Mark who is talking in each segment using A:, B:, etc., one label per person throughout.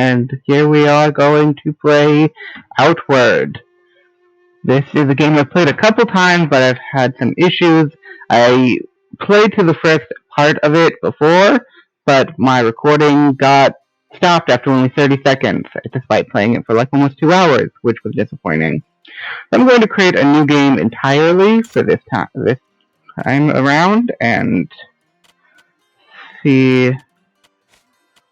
A: And here we are going to play Outward. This is a game I've played a couple times, but I've had some issues. I played to the first part of it before, but my recording got stopped after only 30 seconds, despite playing it for like almost 2 hours, which was disappointing. I'm going to create a new game entirely for this time around and see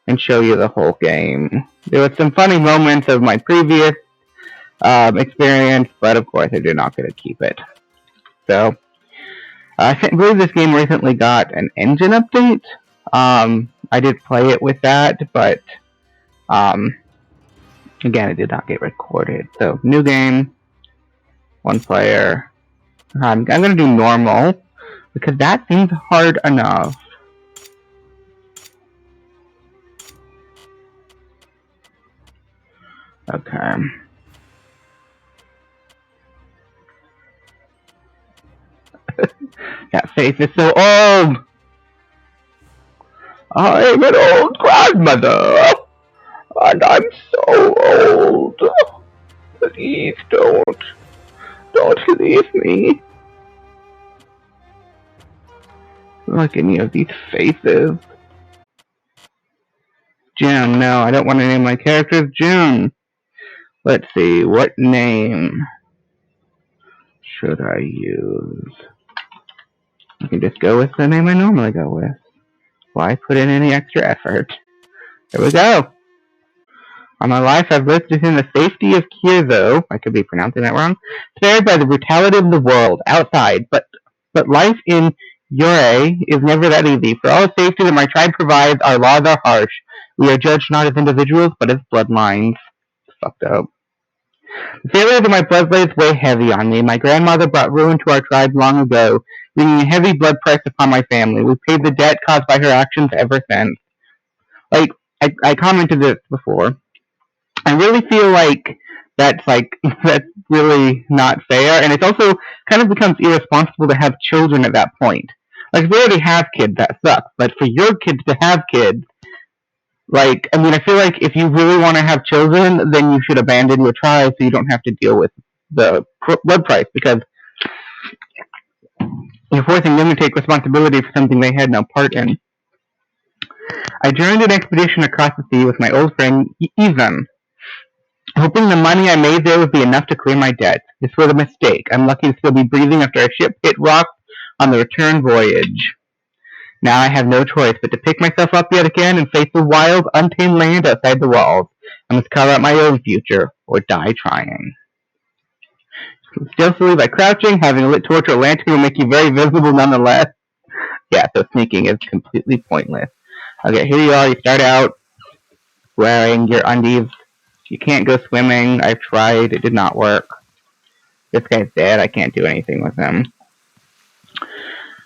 A: and show you the whole game. There were some funny moments of my previous experience, but of course I did not get to keep it. So I believe this game recently got an engine update. I did play it with that, but again, it did not get recorded. So new game, 1 player. I'm gonna do normal because that seems hard enough. Okay. That face is so old! I'm an old grandmother! And I'm so old! Please don't leave me! Like any of these faces. June, no, I don't want to name my characters June. Let's see, what name should I use? I can just go with the name I normally go with. Why put in any extra effort? There we go. All my life I've lived within the safety of Kierzo, I could be pronouncing that wrong, spared by the brutality of the world outside, but life in Yurei is never that easy. For all the safety that my tribe provides, our laws are harsh. We are judged not as individuals, but as bloodlines. Fucked up. The failures of my bloodblades weigh heavy on me. My grandmother brought ruin to our tribe long ago, bringing a heavy blood price upon my family. We've paid the debt caused by her actions ever since. Like, I commented this before. I really feel like that's really not fair, and it also kind of becomes irresponsible to have children at that point. Like, if we already have kids, that sucks, but for your kids to have kids, like, I mean, I feel like if you really want to have children, then you should abandon your tribe so you don't have to deal with the blood price, because you're forcing them to take responsibility for something they had no part in. I joined an expedition across the sea with my old friend Ethan, hoping the money I made there would be enough to clear my debt. This was a mistake. I'm lucky to still be breathing after our ship hit rocks on the return voyage. Now I have no choice but to pick myself up yet again and face the wild, untamed land outside the walls. I must carve out my own future, or die trying. Stealthily by crouching, having a lit torch or lantern will make you very visible nonetheless. Yeah, so sneaking is completely pointless. Okay, here you are. You start out wearing your undies. You can't go swimming. I've tried. It did not work. This guy's dead. I can't do anything with him.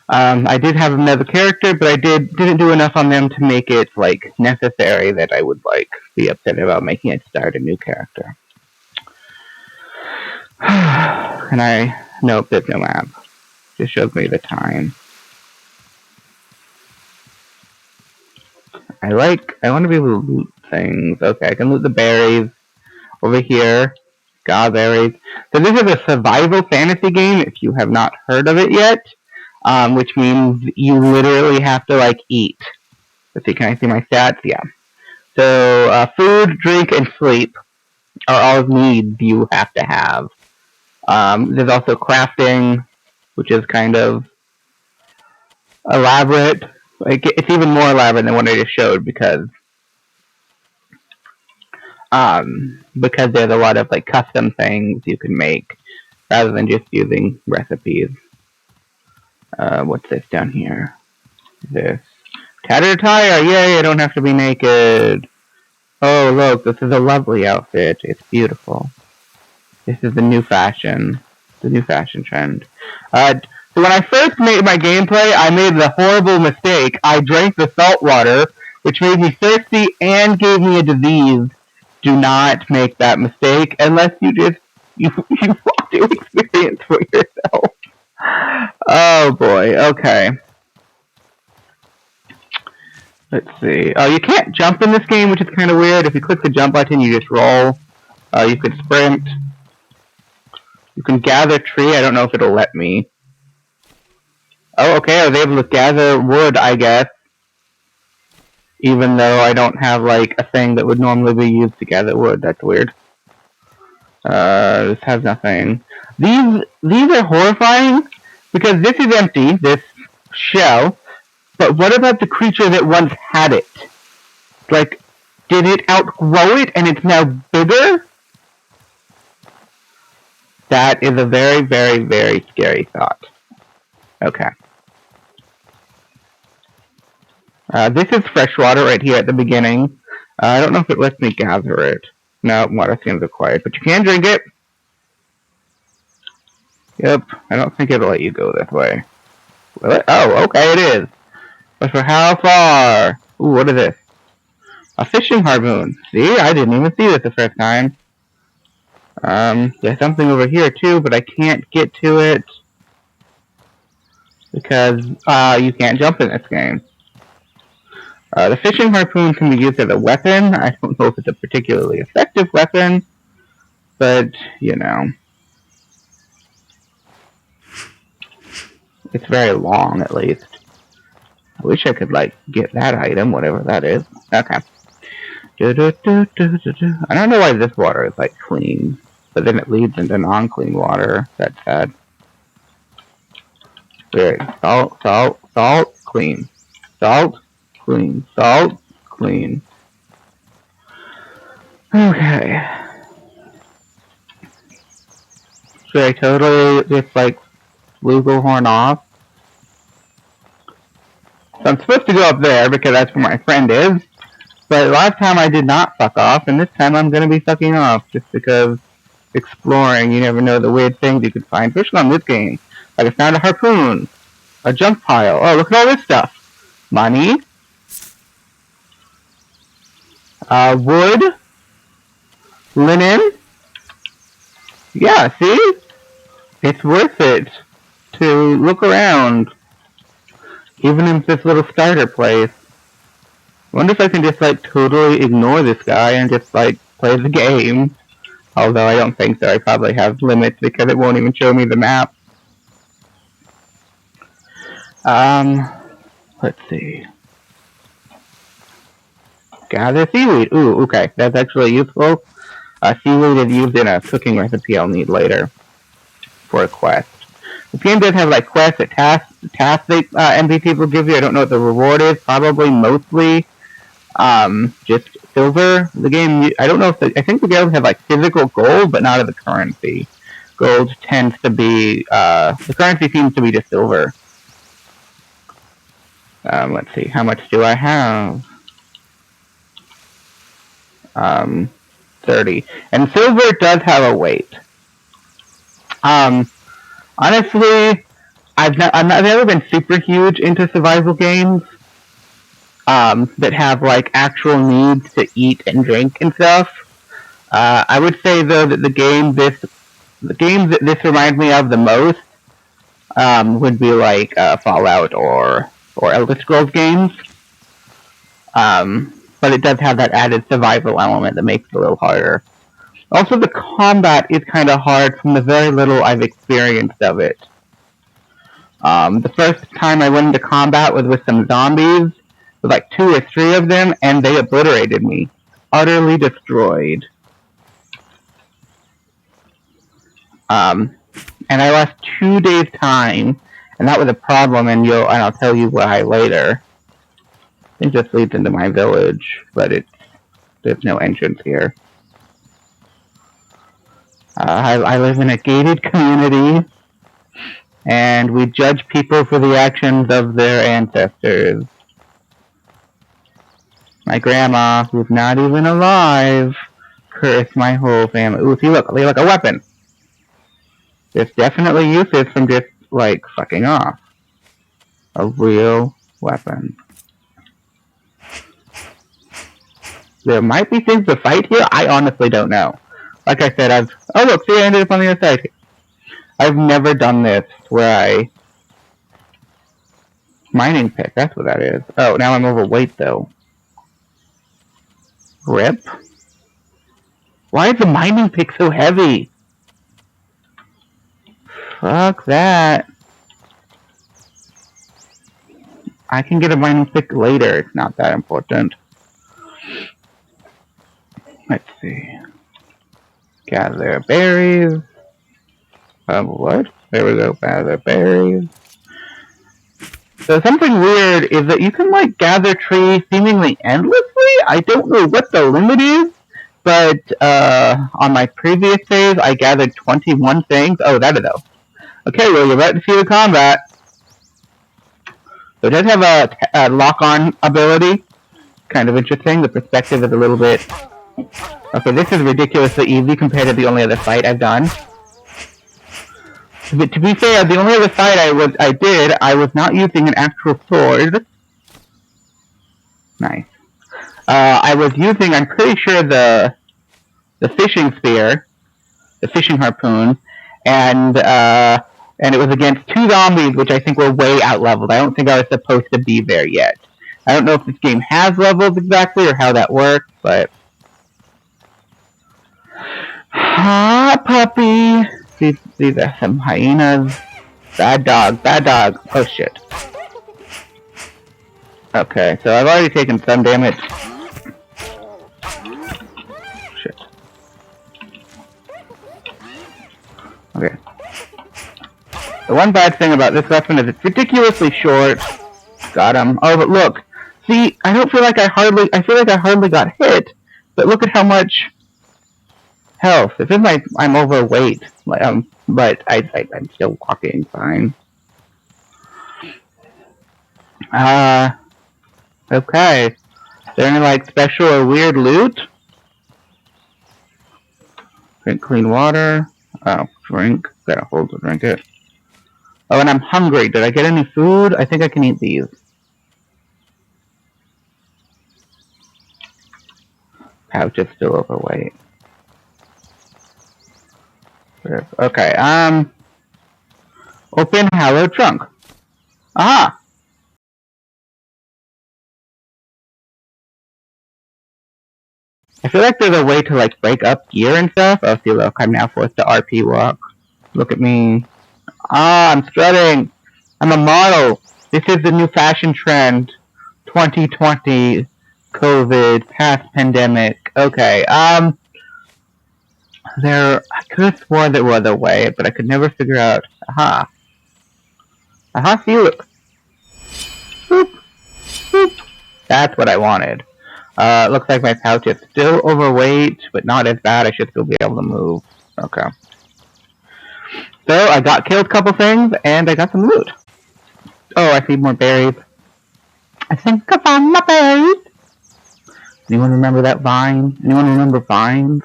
A: I did have another character, but I didn't do enough on them to make it like necessary that I would like be upset about making it start a new character. And nope, there's no map. Just shows me the time. I want to be able to loot things. Okay, I can loot the berries over here. Gawberries. So this is a survival fantasy game if you have not heard of it yet. Which means you literally have to like eat. Let's see, can I see my stats? Yeah. So food, drink, and sleep are all needs you have to have. There's also crafting, which is kind of elaborate. Like, it's even more elaborate than what I just showed because there's a lot of like custom things you can make rather than just using recipes. What's this down here? This tattered attire. Yay! I don't have to be naked. Oh look, this is a lovely outfit. It's beautiful. This is the new fashion trend. So when I first made my gameplay, I made the horrible mistake. I drank the salt water, which made me thirsty and gave me a disease. Do not make that mistake unless you want to experience for yourself. Oh boy, okay. Let's see. Oh, you can't jump in this game, which is kind of weird. If you click the jump button, you just roll. You could sprint. You can gather tree. I don't know if it'll let me. Oh, okay. I was able to gather wood, I guess. Even though I don't have, like, a thing that would normally be used to gather wood. That's weird. This has nothing. These are horrifying, because this is empty, this shell, but what about the creature that once had it? Like, did it outgrow it and it's now bigger? That is a very, very, very scary thought. Okay. This is fresh water right here at the beginning. I don't know if it lets me gather it. No, water seems required, but you can drink it. Yep, I don't think it'll let you go this way. Will it? Oh, okay, it is. But for how far? Ooh, what is this? A fishing harpoon. See, I didn't even see this the first time. There's something over here too, but I can't get to it because you can't jump in this game. The fishing harpoon can be used as a weapon. I don't know if it's a particularly effective weapon, but you know, it's very long at least. I wish I could like get that item, whatever that is. Okay. I don't know why this water is like clean, but then it leads into non-clean water. That's sad. Weird. Salt, salt, salt, clean. Salt, clean. Salt, clean. Okay. Should I totally just like flugelhorn off? So I'm supposed to go up there because that's where my friend is. But last time I did not fuck off, and this time I'm gonna be fucking off just because exploring, you never know the weird things you could find, especially on this game. Like I found a harpoon, a junk pile. Oh, look at all this stuff. Money. Wood. Linen. Yeah, see? It's worth it to look around. Even in this little starter place. I wonder if I can just like totally ignore this guy and just like play the game. Although I don't think so. I probably have limits because it won't even show me the map. Let's see. Gather seaweed. Ooh, okay. That's actually useful. Seaweed is used in a cooking recipe I'll need later for a quest. The game does have like quests that tasks that NPCs will give you. I don't know what the reward is. Probably mostly just silver. The game, I don't know if I think the guilds have like physical gold, but not as a currency. Gold tends to be the currency seems to be just silver. Let's see, how much do I have? 30. And silver does have a weight. Honestly, I've never been super huge into survival games that have like actual needs to eat and drink and stuff. I would say though that the game that this reminds me of the most would be like Fallout or Elder Scrolls games. But it does have that added survival element that makes it a little harder. Also, the combat is kind of hard from the very little I've experienced of it. The first time I went into combat was with some zombies, with like 2 or 3 of them, and they obliterated me. Utterly destroyed. And I lost 2 days' time, and that was a problem, and I'll tell you why later. I think this leads into my village, but there's no entrance here. I live in a gated community, and we judge people for the actions of their ancestors. My grandma, who's not even alive, cursed my whole family. Ooh, see, look, like a weapon. There's definitely uses from just, like, fucking off. A real weapon. There might be things to fight here. I honestly don't know. Like I said, oh look, see, I ended up on the other side. I've never done this where I Mining pick, that's what that is. Oh, now I'm overweight though. Rip? Why is the mining pick so heavy? Fuck that. I can get a mining pick later, it's not that important. Let's see. Gather berries. What? There we go, gather berries. So something weird is that you can, like, gather trees seemingly endlessly? I don't know what the limit is, but, on my previous days, I gathered 21 things. Oh, that is though. Okay, well, you're about to see the combat. So it does have a lock-on ability. Kind of interesting. The perspective is a little bit... Okay, this is ridiculously easy compared to the only other fight I've done. But to be fair, the only other fight I was not using an actual sword. Nice. I was using, I'm pretty sure, the fishing spear, the fishing harpoon, and it was against 2 zombies, which I think were way out-leveled. I don't think I was supposed to be there yet. I don't know if this game has levels exactly, or how that works, but... Ah, puppy! These are some hyenas. Bad dog, bad dog. Oh, shit. Okay, so I've already taken some damage. Shit. Okay. The one bad thing about this weapon is it's ridiculously short. Got him. Oh, but look. See, I feel like I hardly got hit. But look at how much health. It feels like I'm overweight. But I'm still walking fine. Okay. Is there any, like, special or weird loot? Drink clean water. Oh, drink. Gotta hold to drink it. Oh, and I'm hungry. Did I get any food? I think I can eat these. Pouch is still overweight. Okay, open hallowed trunk. Aha! I feel like there's a way to, like, break up gear and stuff. Oh, see, look, I'm now forced to RP walk. Look at me. Ah, I'm strutting! I'm a model! This is the new fashion trend. 2020, COVID, past pandemic. Okay, I could have sworn there was a way, but I could never figure out. Aha. Aha, see, look. Boop. Boop. That's what I wanted. Looks like my pouch is still overweight, but not as bad. I should still be able to move. Okay. So, I killed a couple things, and I got some loot. Oh, I see more berries. I think I found my berries! Anyone remember that vine? Anyone remember vines?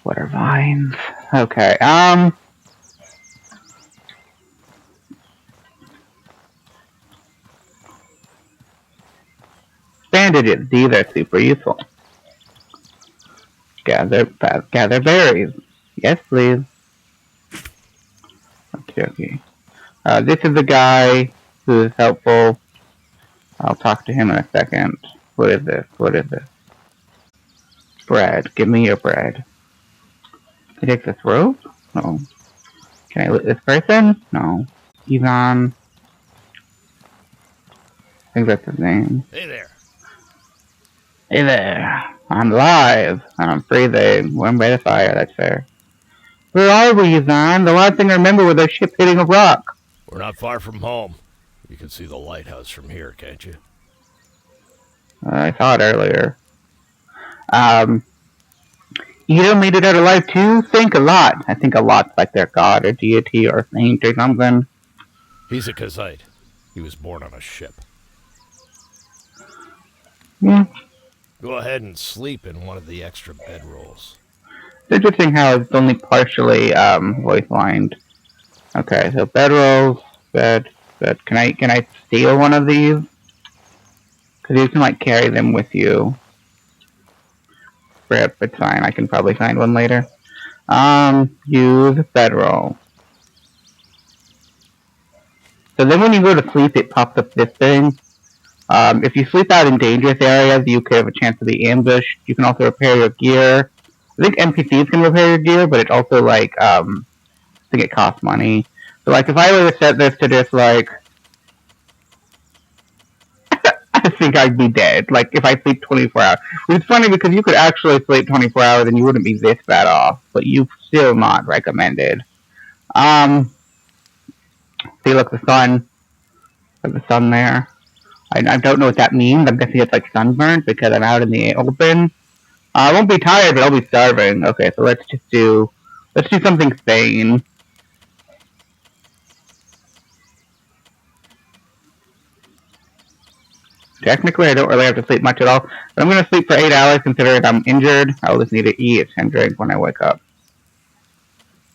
A: What are vines? Okay, bandages. These are super useful. Gather berries. Yes, please. Okay. This is the guy who is helpful. I'll talk to him in a second. What is this? What is this? Bread. Give me your bread. Can I take this rope? No. Can I loot this person? No. Ivan. I think that's his name.
B: Hey there.
A: Hey there. I'm live. And I'm freezing. Warm by the fire, that's fair. Where are we, Ivan? The last thing I remember was our ship hitting a rock.
B: We're not far from home. You can see the lighthouse from here, can't you?
A: I saw it earlier. Ito made it out alive too? Think a lot. I think a lot's like their god or deity or saint or something.
B: He's a Kazite. He was born on a ship.
A: Yeah.
B: Go ahead and sleep in one of the extra bedrolls.
A: It's interesting how it's only partially voice lined. Okay, so bedrolls, bed. Can I steal one of these? Because you can like carry them with you. Rip, it's fine. I can probably find one later. Use bedroll. So then when you go to sleep, it pops up this thing. If you sleep out in dangerous areas, you could have a chance to be ambushed. You can also repair your gear. I think NPCs can repair your gear, but it also, like, I think it costs money. So, like, if I were to set this to just, like, I think I'd be dead. Like, if I sleep 24 hours. Which is funny because you could actually sleep 24 hours and you wouldn't be this bad off, but you still not recommended. See, look, the sun. Look, the sun there. I don't know what that means. I'm guessing it's like sunburned because I'm out in the open. I won't be tired, but I'll be starving. Okay, so let's do something sane. Technically, I don't really have to sleep much at all, but I'm going to sleep for 8 hours considering I'm injured. I'll just need to eat and drink when I wake up.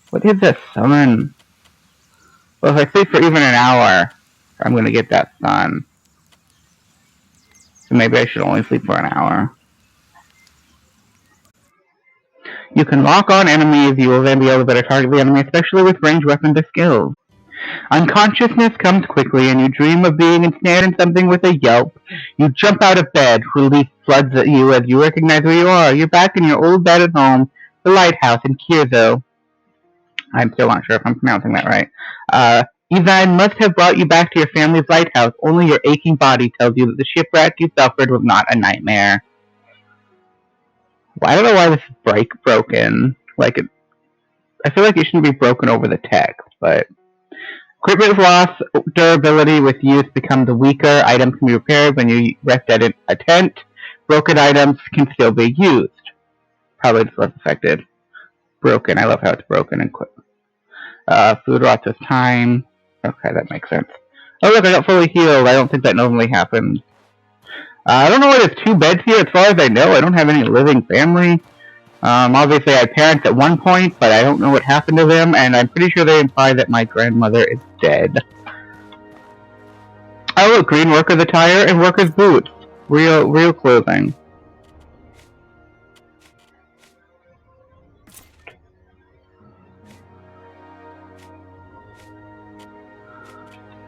A: What is the sun? Well, if I sleep for even an hour, I'm going to get that sun. So maybe I should only sleep for an hour. You can lock on enemies. You will then be able to better target the enemy, especially with ranged weapons or skills. Unconsciousness comes quickly, and you dream of being ensnared in something with a yelp. You jump out of bed. Relief floods at you as you recognize where you are. You're back in your old bed at home, the lighthouse in Kierzo. I'm still not sure if I'm pronouncing that right. Ivan must have brought you back to your family's lighthouse. Only your aching body tells you that the shipwreck you suffered was not a nightmare. Well, I don't know why this is broken. I feel like it shouldn't be broken over the text, but equipment loss durability with use becomes weaker. Items can be repaired when you rest at a tent. Broken items can still be used. Probably just less affected. Broken. I love how it's broken and quick. Food rots with time. Okay, that makes sense. Oh look, I got fully healed. I don't think that normally happens. I don't know why there's 2 beds here. As far as I know, I don't have any living family. Obviously I had parents at one point, but I don't know what happened to them, and I'm pretty sure they imply that my grandmother is dead. Oh look, green worker's attire and worker's boots. Real clothing.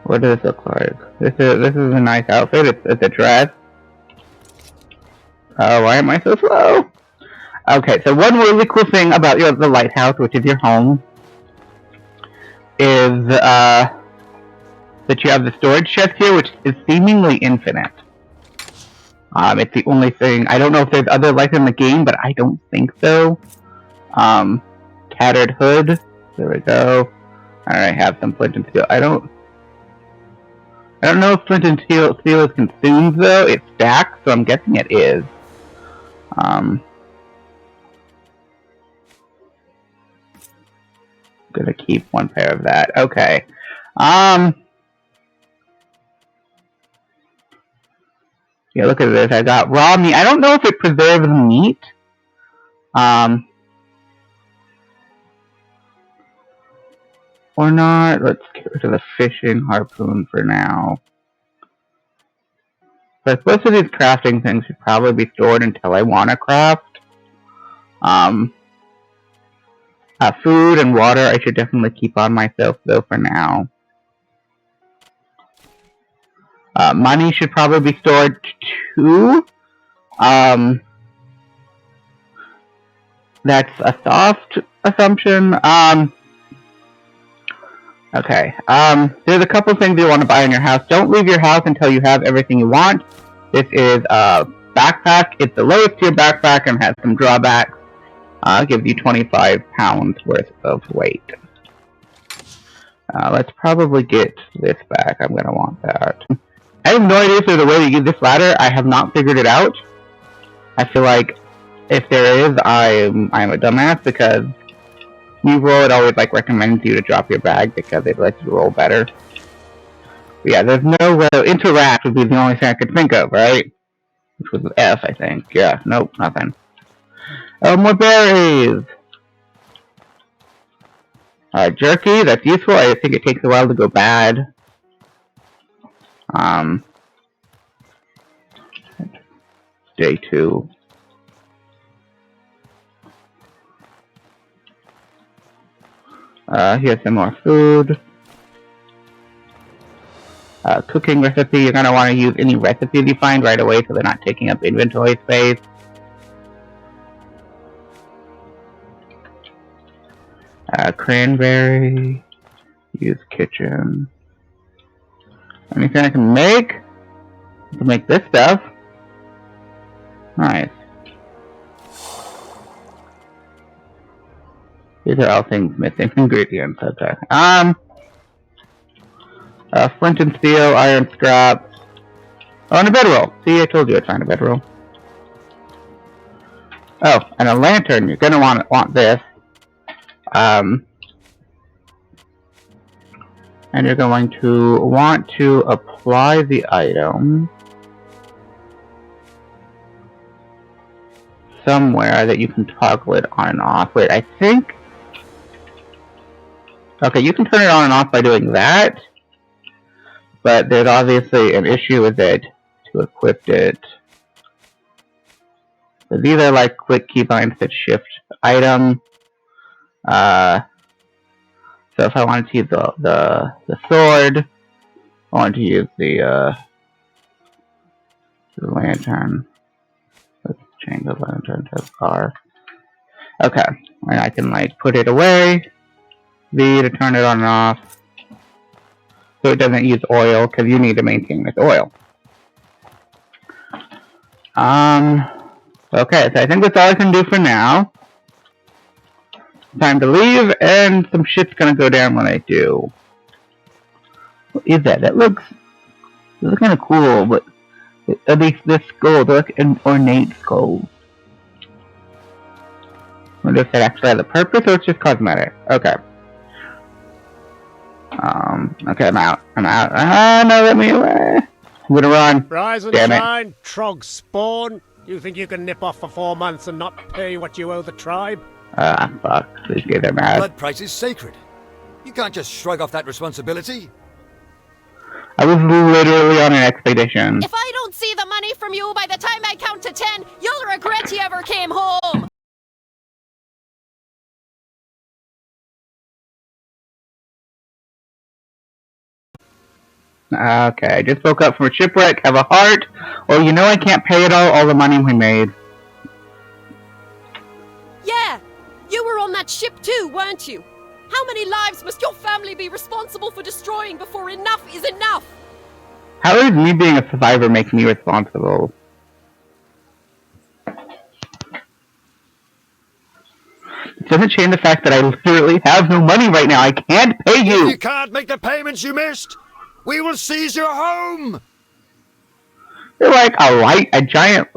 A: What does this look like? This is a nice outfit. It's a dress. Why am I so slow? Okay, so one really cool thing about the lighthouse, which is your home, is that you have the storage chest here, which is seemingly infinite. It's the only thing. I don't know if there's other lights in the game, but I don't think so. Tattered hood. There we go. Alright, have some flint and steel. I don't know if flint and steel is consumed though. It's stacked, so I'm guessing it is. Gonna keep one pair of that. Okay. Yeah, look at this. I got raw meat. I don't know if it preserves meat. Or not. Let's get rid of the fishing harpoon for now. But most of these crafting things should probably be stored until I want to craft. Food and water I should definitely keep on myself though for now. Money should probably be stored too. That's a soft assumption. Okay. There's a couple things you want to buy in your house. Don't leave your house until you have everything you want. This is a backpack. It's the lowest tier backpack and has some drawbacks. Gives you 25 pounds worth of weight. Let's probably get this back. I'm gonna want that. I have no idea if there's a way to use this ladder. I have not figured it out. I feel like if there is, I'm a dumbass because you roll, it always recommends you to drop your bag because it lets you roll better. But yeah, there's no way. Interact would be the only thing I could think of, right? Which was F, I think. Yeah, nope, nothing. Oh, more berries! Jerky, that's useful. I think it takes a while to go bad. Day 2. Here's some more food. Cooking recipe, you're going to want to use any recipes you find right away so they're not taking up inventory space. Cranberry, use kitchen. Anything I can make? I can make this stuff. Nice. These are all things missing. Ingredients, okay. Flint and steel, iron scraps. Oh, and a bedroll. See, I told you I'd find a bedroll. Oh, and a lantern. You're gonna want this. And you're going to want to apply the item somewhere that you can toggle it on and off. Wait, I think... Okay, you can turn it on and off by doing that, but there's obviously an issue with it to equip it. So these are like quick keybinds that shift item. So if I wanted to use the sword, I want to use the lantern. Let's change the lantern to R. Okay, and I can like put it away. V to turn it on and off. So it doesn't use oil, because you need to maintain this oil. Okay, so I think that's all I can do for now. Time to leave, and some shit's gonna go down when I do. What is that? That looks kind of cool, but at least this skull, they're like an ornate skull. I wonder if that actually has a purpose, or it's just cosmetic. Okay. Okay, I'm out. Ah, no, let me away. I'm gonna run.
C: Rise and shine, Trog spawn. You think you can nip off for 4 months and not pay what you owe the tribe?
A: Fuck. These guys are mad.
D: Blood price is sacred. You can't just shrug off that responsibility.
A: I was literally on an expedition.
E: If I don't see the money from you by the time I count to 10, you'll regret you ever came home!
A: Okay, I just woke up from a shipwreck, have a heart. Well, you know I can't pay it all the money we made.
E: Yeah, you were on that ship too, weren't you? How many lives must your family be responsible for destroying before enough is enough?
A: How is me being a survivor make me responsible? It doesn't change the fact that I literally have no money right now. I can't pay you!
D: If you can't make the payments you missed, we will seize your home!
A: They're like a giant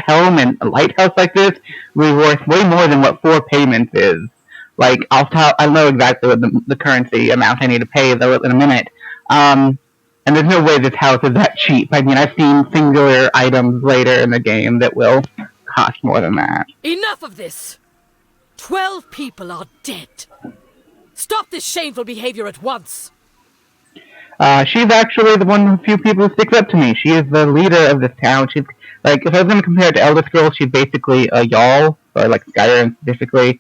A: helm and a lighthouse like this will be worth way more than what 4 payments is. Like, I know exactly what the currency amount I need to pay though in a minute. And there's no way this house is that cheap. I mean, I've seen singular items later in the game that will cost more than that.
F: Enough of this! 12 people are dead. Stop this shameful behavior at once.
A: She's actually the one of the few people who sticks up to me. She is the leader of this town. She's, like, if I was going to compare it to Elder Scrolls, she's basically a Jarl, or like Skyrim specifically.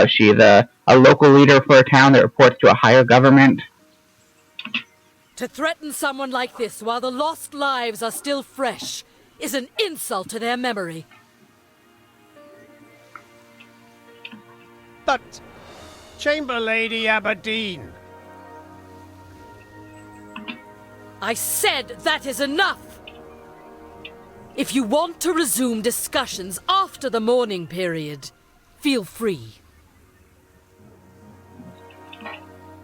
A: She's a local leader for a town that reports to a higher government.
F: To threaten someone like this while the lost lives are still fresh is an insult to their memory.
C: But, Chamber Lady Aberdeen...
F: I said that is enough! If you want to resume discussions after the mourning period, feel free.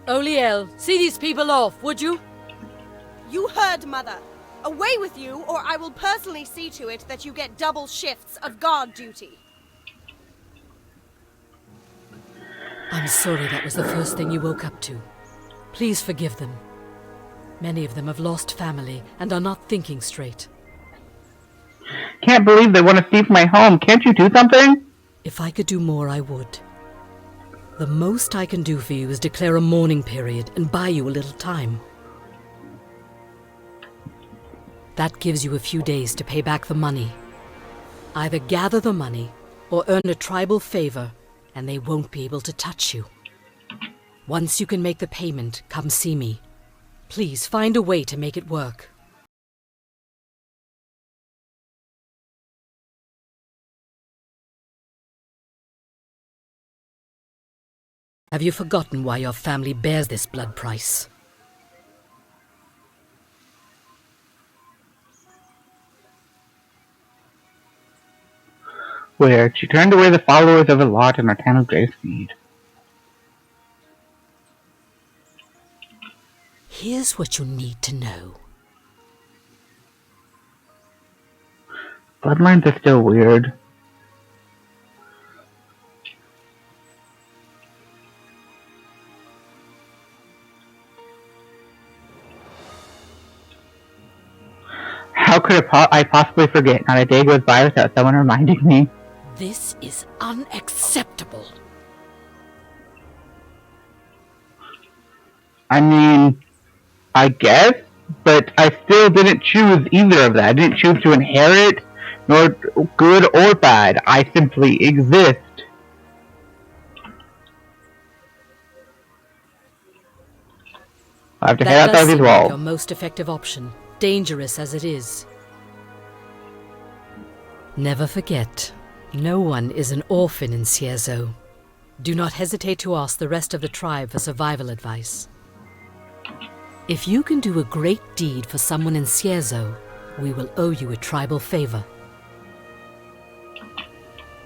F: Oliel, see these people off, would you?
G: You heard, Mother. Away with you, or I will personally see to it that you get double shifts of guard duty.
F: I'm sorry that was the first thing you woke up to. Please forgive them. Many of them have lost family and are not thinking straight.
A: Can't believe they want to steal my home. Can't you do something?
F: If I could do more, I would. The most I can do for you is declare a mourning period and buy you a little time. That gives you a few days to pay back the money. Either gather the money or earn a tribal favor, and they won't be able to touch you. Once you can make the payment, come see me. Please find a way to make it work. Have you forgotten why your family bears this blood price?
A: Where she turned away the followers of Alot and Artano Gracemead.
F: Here's what you need to know.
A: Bloodlines are still weird. How could I possibly forget? Not a day goes by without someone reminding me.
F: This is unacceptable.
A: I mean, I guess, but I still didn't choose either of that. I didn't choose to inherit, nor good or bad. I simply exist. I have to head outside these
F: That does seem like
A: walls.
F: your most effective option, dangerous as it is. Never forget, no one is an orphan in Cierzo. Do not hesitate to ask the rest of the tribe for survival advice. If you can do a great deed for someone in Cierzo, we will owe you a tribal favor.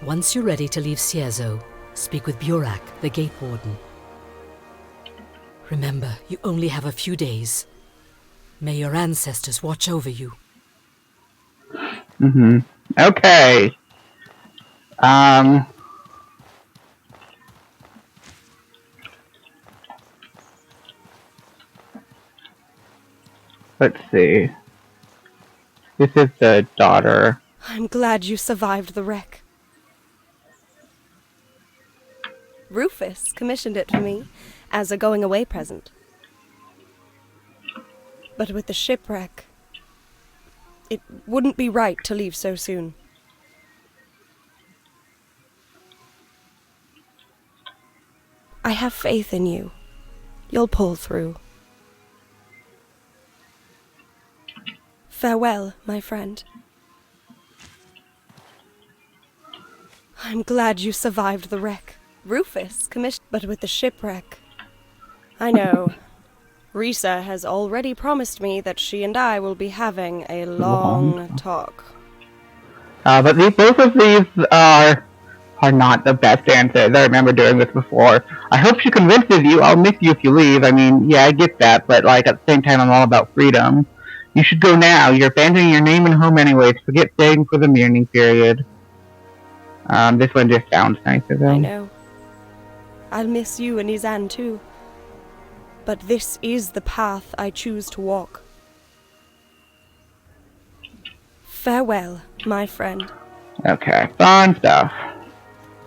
F: Once you're ready to leave Cierzo, speak with Burak, the Gate Warden. Remember, you only have a few days. May your ancestors watch over you.
A: Okay. Let's see. This is the daughter.
G: I'm glad you survived the wreck. Rufus commissioned it for me as a going-away present. But with the shipwreck, it wouldn't be right to leave so soon. I have faith in you. You'll pull through. Farewell, my friend. I'm glad you survived the wreck. Rufus commissioned, but with the shipwreck. I know. Risa has already promised me that she and I will be having a long talk.
A: But both of these are not the best answers. I remember doing this before. I hope she convinces you. I'll miss you if you leave. I mean, yeah, I get that, but like at the same time, I'm all about freedom. You should go now. You're abandoning your name and home anyways. Forget staying for the mourning period. This one just sounds nicer though.
G: I know. I'll miss you and Izan too. But this is the path I choose to walk. Farewell, my friend.
A: Okay, fun stuff. Are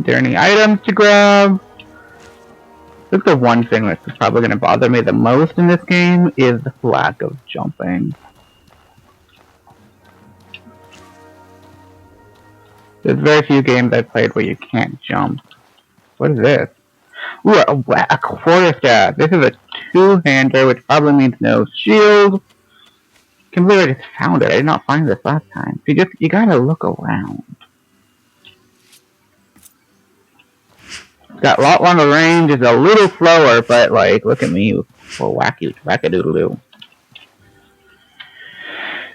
A: there any items to grab? I think the one thing that's probably going to bother me the most in this game is the lack of jumping. There's very few games I've played where you can't jump. What is this? Ooh, a quarterstaff. This is a two-hander, which probably means no shield. Can't believe I just found it. I did not find this last time. You gotta look around. It's got a lot longer range. It's a little slower, but like, look at me, for wackadoodle-doo.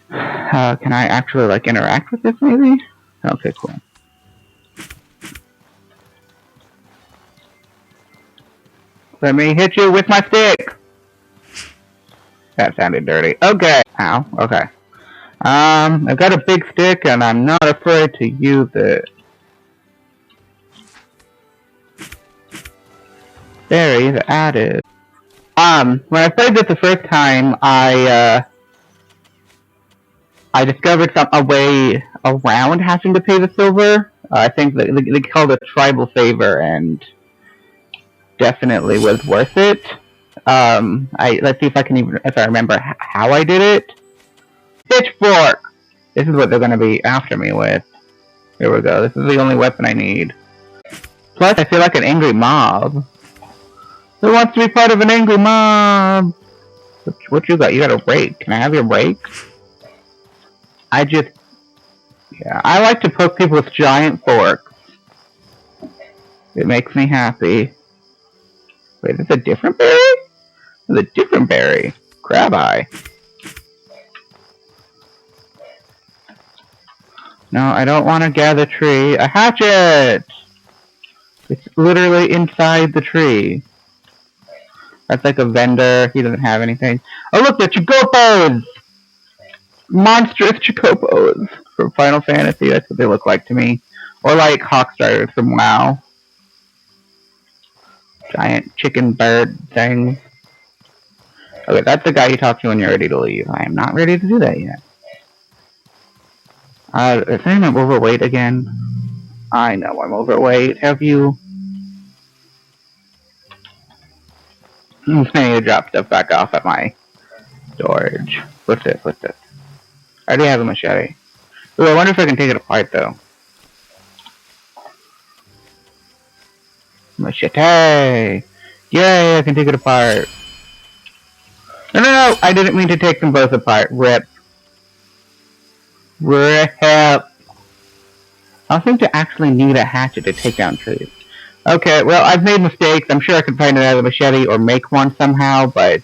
A: Can I actually like interact with this? Maybe. Okay, cool. Let me hit you with my stick! That sounded dirty. Okay. Ow. Okay. I've got a big stick and I'm not afraid to use it. Berries added. When I played this the first time, I discovered a way around having to pay the silver. I think they called it tribal favor, and definitely was worth it. Let's see if I remember how I did it. Pitchfork! This is what they're gonna be after me with. Here we go. This is the only weapon I need. Plus, I feel like an angry mob. Who wants to be part of an angry mob? What you got? You got a rake. Can I have your rake? Yeah, I like to poke people with giant forks. It makes me happy. Wait, is a different berry? It's a different berry. Crab eye. No, I don't want to gather tree. A hatchet! It's literally inside the tree. That's like a vendor. He doesn't have anything. Oh look, the Chocopos! Monstrous Chocopos from Final Fantasy. That's what they look like to me. Or like Hawkstarters from WoW. Giant chicken bird things. Okay, that's the guy you talk to when you're ready to leave. I am not ready to do that yet. Is anyone overweight again? I know I'm overweight. Have you? I'm just gonna drop stuff back off at my storage. What's this? What's this? I already have a machete. Ooh, I wonder if I can take it apart though. Machete! Yay, I can take it apart. No, I didn't mean to take them both apart. Rip. Rip. I don't think to actually need a hatchet to take down trees. Okay, well, I've made mistakes. I'm sure I could find another machete or make one somehow, but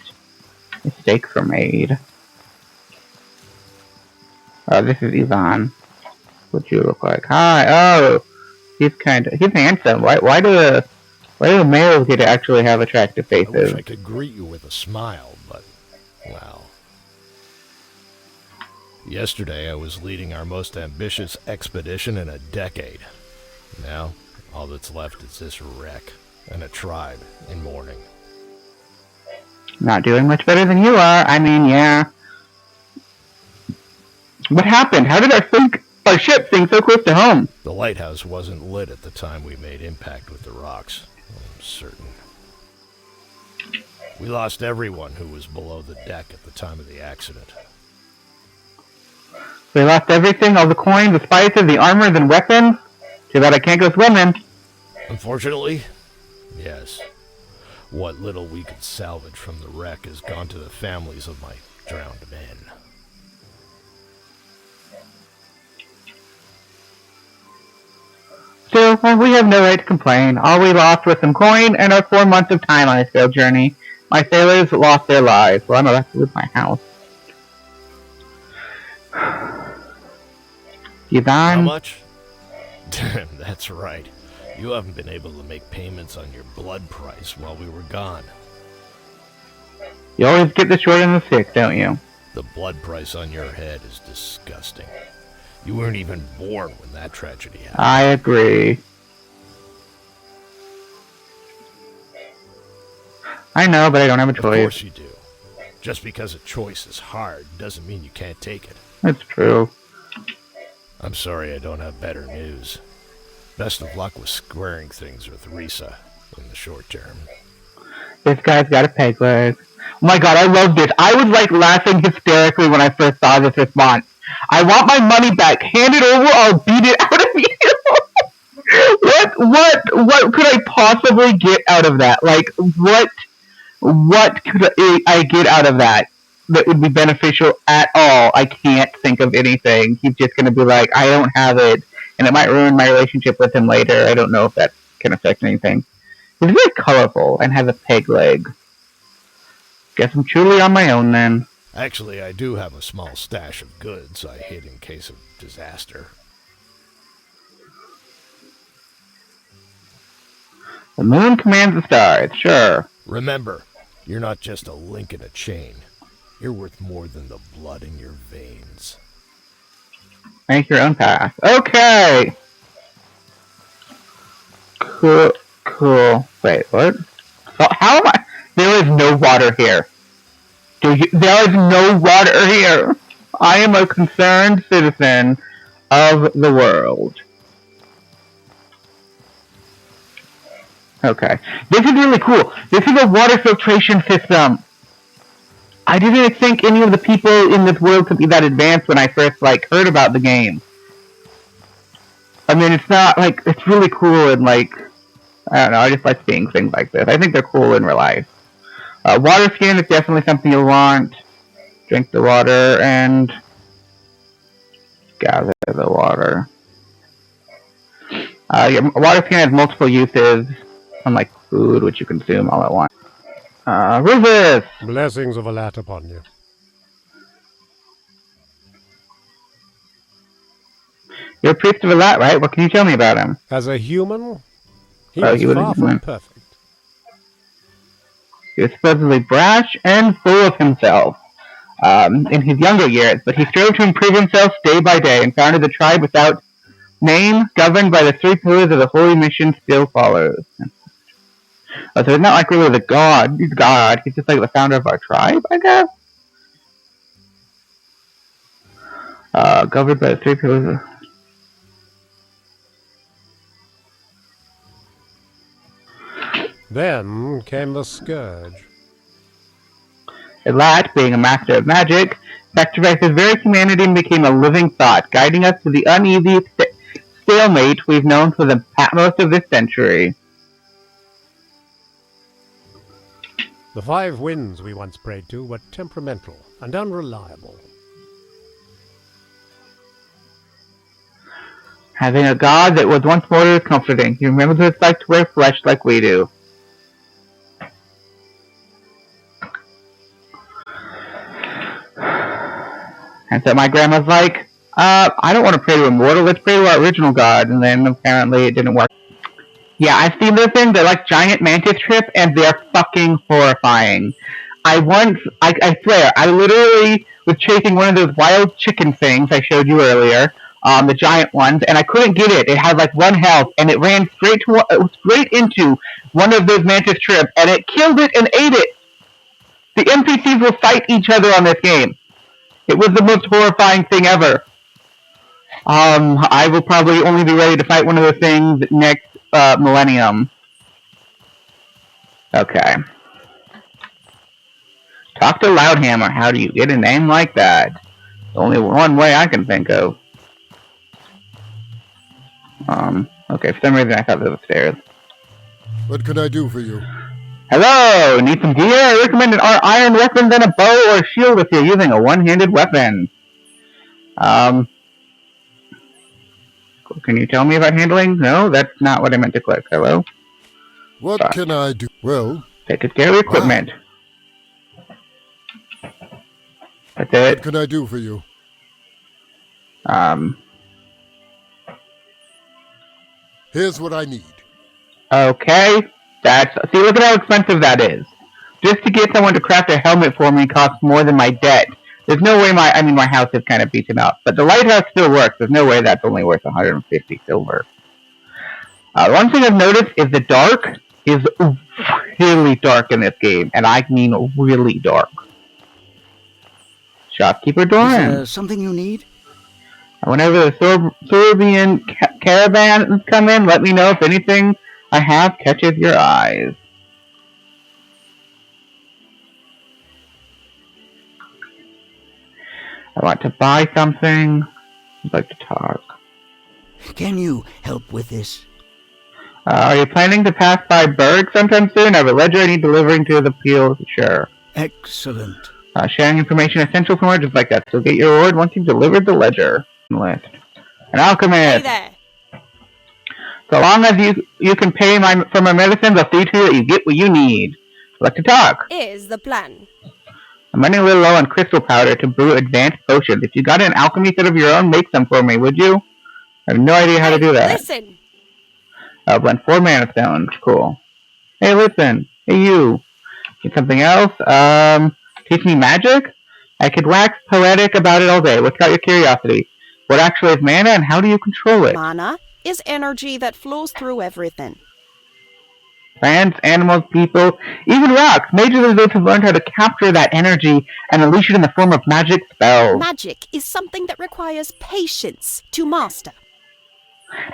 A: mistakes were made. Oh, this is Ivan. What you look like? Hi. Oh, he's handsome. Why do the males get to actually have attractive
B: I
A: faces?
B: wish I could greet you with a smile, but, well. Yesterday I was leading our most ambitious expedition in a decade. Now, all that's left is this wreck and a tribe in mourning.
A: Not doing much better than you are. I mean, yeah. What happened? How did our ship sink so close to home?
B: The lighthouse wasn't lit at the time we made impact with the rocks, I'm certain. We lost everyone who was below the deck at the time of the accident.
A: We lost everything, all the coins, the spices, the armor, and weapons. Too bad I can't go swimming.
B: Unfortunately, yes. What little we could salvage from the wreck has gone to the families of my drowned men.
A: Still, we have no right to complain. All we lost was some coin and our 4 months of time on this failed journey. My sailors lost their lives. Well, I'm about to lose my house.
B: How
A: Yvonne?
B: much? That's right. You haven't been able to make payments on your blood price while we were gone.
A: You always get the short and the sick, don't you?
B: The blood price on your head is disgusting. You weren't even born when that tragedy happened.
A: I agree. I know, but I don't have a
B: Of
A: choice.
B: course you do. Just because a choice is hard doesn't mean you can't take it.
A: That's true.
B: I'm sorry I don't have better news. Best of luck with squaring things with Risa in the short term.
A: This guy's got a peg leg. Oh my god, I love this. I was like laughing hysterically when I first saw this response. I want my money back. Hand it over, I'll beat it out of you. What could I possibly get out of that? Like, what could I get out of that would be beneficial at all? I can't think of anything. He's just gonna be like, I don't have it, and it might ruin my relationship with him later. I don't know if that can affect anything. He's very colorful and has a peg leg. Guess I'm truly on my own then.
B: Actually, I do have a small stash of goods I hid in case of disaster.
A: The moon commands the stars, sure.
B: Remember, you're not just a link in a chain. You're worth more than the blood in your veins.
A: Make your own path. Okay! Cool. Wait, what? So how am I? There is no water here. There is no water here. I am a concerned citizen of the world. Okay. This is really cool. This is a water filtration system. I didn't think any of the people in this world could be that advanced when I first, heard about the game. I mean, it's not, it's really cool and, I don't know, I just like seeing things like this. I think they're cool in real life. Water skin is definitely something you'll want. Drink the water and gather the water. Your water skin has multiple uses, unlike food, which you consume all at once. Rufus!
C: Blessings of Alat upon you.
A: You're a priest of Alat, right? What can you tell me about him?
C: As a human, he
A: Oh,
C: is
A: you
C: far
A: wouldn't-
C: from perfect.
A: He was supposedly brash and full of himself in his younger years, but he strove to improve himself day by day and founded the tribe without name, governed by the 3 pillars of the holy mission still follows. So he's not like really the god. He's God. He's just like the founder of our tribe, I guess. Governed by the 3 pillars.
C: Then came the Scourge.
A: Alat, being a master of magic, sacrificed his very humanity and became a living thought, guiding us to the uneasy stalemate we've known for the most of this century.
C: The 5 winds we once prayed to were temperamental and unreliable.
A: Having a god that was once more is comforting. He remembers what it's like to wear flesh like we do. And so my grandma's like, I don't want to pray to a mortal, let's pray to our original god. And then apparently it didn't work. Yeah, I've seen those things. They're like giant mantis trip, and they're fucking horrifying. I swear, I literally was chasing one of those wild chicken things I showed you earlier, the giant ones, and I couldn't get it. It had like 1 health, and it ran straight into one of those mantis trip, and it killed it and ate it. The NPCs will fight each other on this game. It was the most horrifying thing ever. I will probably only be ready to fight one of those things next millennium. Okay. Talk to Loudhammer. How do you get a name like that? Only one way I can think of. Okay, for some reason I thought it was upstairs.
D: What can I do for you?
A: Hello! Need some gear? I recommend an iron weapon, then a bow or a shield if you're using a one-handed weapon. Can you tell me about handling? No, that's not what I meant to click. Hello?
D: What can I do? Well,
A: Take care of equipment. That's
D: what
A: it.
D: can I do for you? Here's what I need.
A: Okay. See, look at how expensive that is. Just to get someone to craft a helmet for me costs more than my debt. There's no way my house is kind of beaten up. But the lighthouse still works. There's no way that's only worth 150 silver. One thing I've noticed is the dark is really dark in this game. And I mean really dark. Shopkeeper Doran.
H: Something you need?
A: Whenever the Sorbian caravans come in, let me know if anything I have catches your eyes. I want to buy something. I'd like to talk.
H: Can you help with this?
A: Are you planning to pass by Berg sometime soon? I have a ledger I need delivering to the Peel. Sure.
H: Excellent.
A: Sharing information essential for just like that. So get your reward once you've delivered the ledger. List. An alchemist.
G: Hey there.
A: So long as you can pay for my medicines, I'll see to you that you get what you need. I'd like to talk.
G: Is the plan.
A: I'm running a little low on crystal powder to brew advanced potions. If you got an alchemy set of your own, make some for me, would you? I have no idea how to do that.
G: Listen.
A: I'll blend 4 mana stones. Cool. Hey, listen. Hey, you. Need something else? Teach me magic? I could wax poetic about it all day. What's got your curiosity? What actually is mana, and how do you control it?
I: Mana is energy that flows through everything.
A: Plants, animals, people, even rocks. Mages are those who've learned how to capture that energy and unleash it in the form of magic spells.
I: Magic is something that requires patience to master.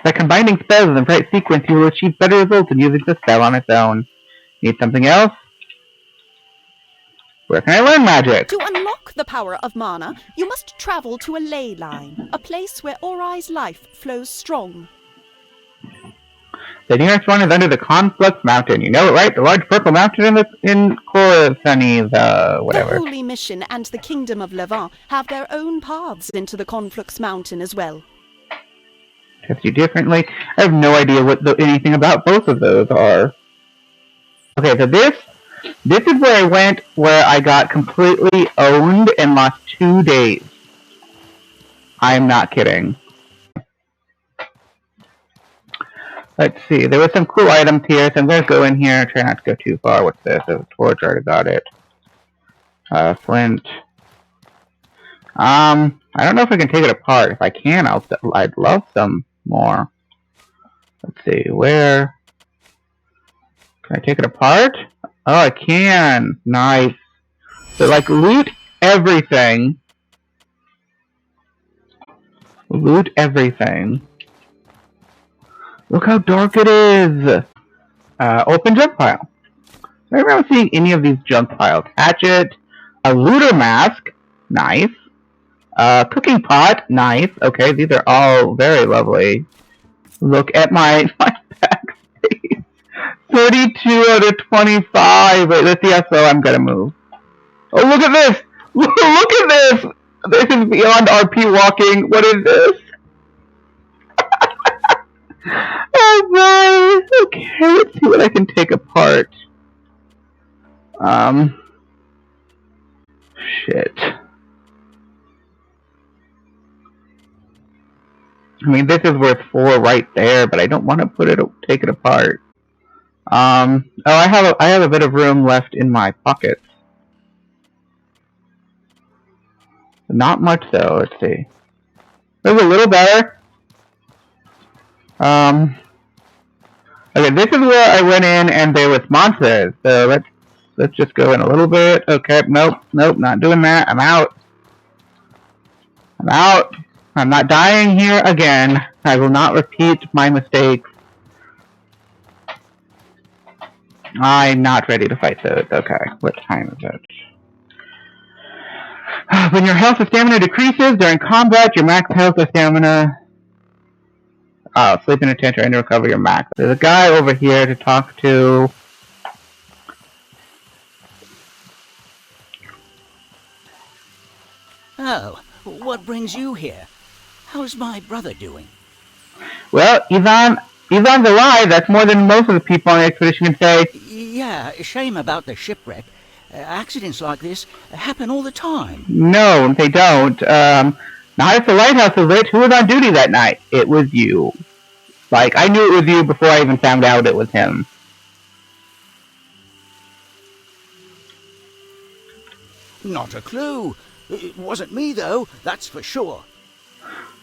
A: By combining spells in the right sequence, you will achieve better results than using the spell on its own. Need something else? Where can I learn magic?
I: To unlock the power of mana, you must travel to a ley line, a place where Ori's life flows strong.
A: The nearest one is under the Conflux Mountain. You know it, right? The large purple mountain in Coruscant, whatever.
I: The Holy Mission and the Kingdom of Levant have their own paths into the Conflux Mountain as well.
A: Test you differently. I have no idea what anything about both of those are. Okay, so this is where I went, where I got completely owned and lost 2 days. I'm not kidding. Let's see, there were some cool items here, so I'm going to go in here, try not to go too far. What's this? A torch, I already got it. Flint. I don't know if I can take it apart. If I can, I'd love some more. Let's see, where? Can I take it apart? Oh, I can. Nice. So, like, loot everything. Loot everything. Look how dark it is! Open junk pile. I don't remember seeing any of these junk piles. Hatchet. A looter mask. Nice. Cooking pot. Nice. Okay, these are all very lovely. Look at my backspace. 32 out of 25. Wait, let's see how slow I'm gonna move. Oh, look at this! Look at this! This is beyond RP walking. What is this? Oh boy! Okay, let's see what I can take apart. Shit. I mean, this is worth 4 right there, but I don't want to take it apart. Oh, I have a bit of room left in my pockets. Not much though. Let's see. There's a little better. Okay, this is where I went in and there was monsters. So let's just go in a little bit. Okay, nope, not doing that. I'm out. I'm not dying here again. I will not repeat my mistakes. I'm not ready to fight those. Okay, what time is it? When your health or stamina decreases during combat, your max health or stamina... Oh, sleep in a tent and recover your max. There's a guy over here to talk to.
H: Oh, what brings you here? How's my brother doing?
A: Well, Ivan's alive. That's more than most of the people on the expedition can say.
H: Yeah, shame about the shipwreck. Accidents like this happen all the time.
A: No, they don't. Not if the lighthouse was lit. Who was on duty that night? It was you. Like, I knew it was you before I even found out it was him.
H: Not a clue. It wasn't me, though, that's for sure.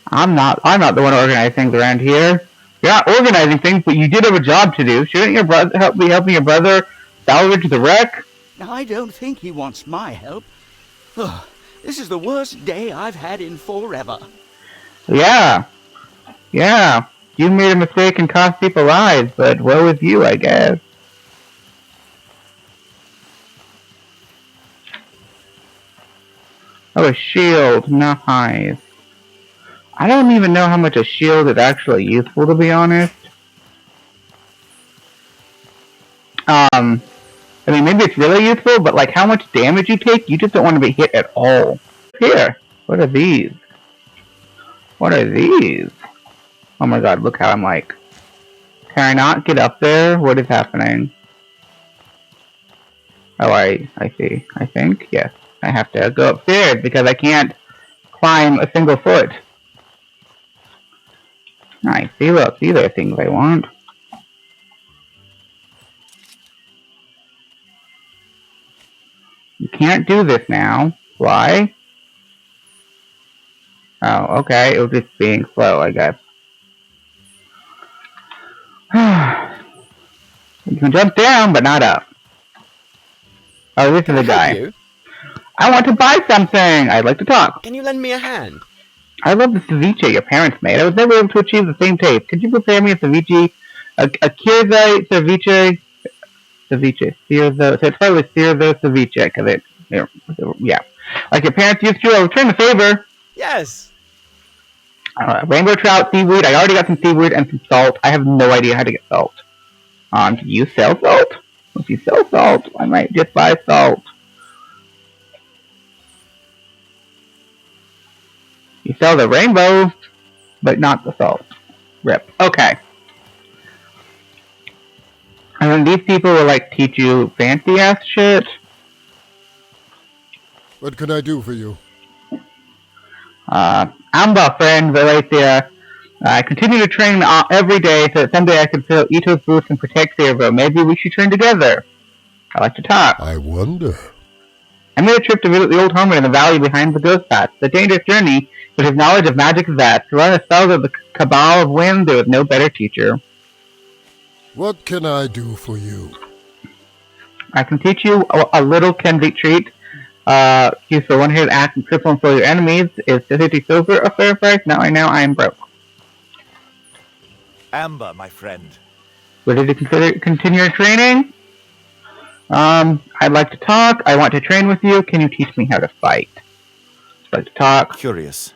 A: I'm not the one organizing things around here. You're not organizing things, but you did have a job to do. Shouldn't your brother be helping your brother salvage the wreck?
H: I don't think he wants my help. Ugh, this is the worst day I've had in forever.
A: Yeah. You made a mistake and cost people lives, but woe is you, I guess. Oh, a shield. Nice. I don't even know how much a shield is actually useful, to be honest. I mean, maybe it's really useful, but like how much damage you take, you just don't want to be hit at all. Here, what are these? Oh my god, look how I'm like... Can I not get up there? What is happening? Oh, I see. I think, yes. I have to go upstairs because I can't climb a single foot. Nice. See, look, these are things I want. You can't do this now. Why? Oh, okay. It was just being slow, I guess. You can jump down, but not up. Oh, this is a guy.
J: You?
A: I want to buy something! I'd like to talk.
J: Can you lend me a hand?
A: I love the ceviche your parents made. I was never able to achieve the same taste. Could you prepare me a ceviche? A Kirzai ceviche? Ceviche. Cirzo. So it's probably Cirzo ceviche, because it... Yeah. Like your parents used to. I'll return the favor.
J: Yes.
A: Rainbow trout, seaweed. I already got some seaweed and some salt. I have no idea how to get salt. Do you sell salt? If you sell salt, I might just buy salt. You sell the rainbow, but not the salt. Rip. Okay. And then these people will like teach you fancy ass shit.
J: What can I do for you?
A: Amba, friend, Valencia. I continue to train every day so that someday I can fill Ito's boots and protect Servo. Maybe we should train together. I like to talk.
J: I wonder.
A: I made a trip to visit the old hermit in the valley behind the ghost path. It's a dangerous journey, but his knowledge of magic is vast. To run the spells of the Cabal of Wind, there was no better teacher.
J: What can I do for you?
A: I can teach you a little Kenzie treat. Use for one hit act and cripple and slow your enemies. Is 50 silver a fair price? Now I am broke.
D: Amber, my friend.
A: Ready to continue your training? I'd like to talk. I want to train with you. Can you teach me how to fight? I'd like to talk.
D: Curious.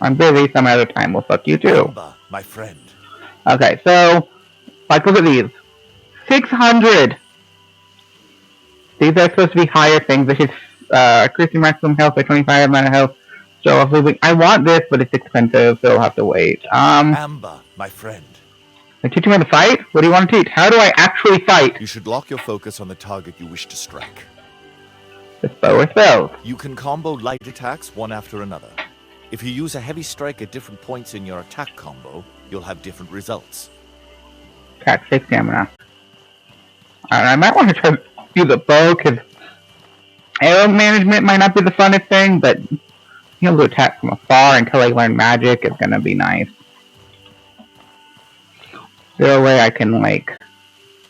A: I'm busy. Some other time will fuck you too.
D: Amber, my friend.
A: Okay, so like look at these. 600. These are supposed to be higher things. This is increasing maximum health by 25 amount of health. So I want this, but it's expensive, so I'll have to wait.
D: Amber, my friend.
A: I teach you how to fight? What do you want to teach? How do I actually fight?
D: You should lock your focus on the target you wish to strike.
A: With bow or spells.
D: You can combo light attacks one after another. If you use a heavy strike at different points in your attack combo, you'll have different results.
A: Attack 6 stamina. I might want to try to do the bow, because arrow management might not be the funnest thing, but being able to attack from afar until I learn magic is going to be nice. Is there a way I can, like,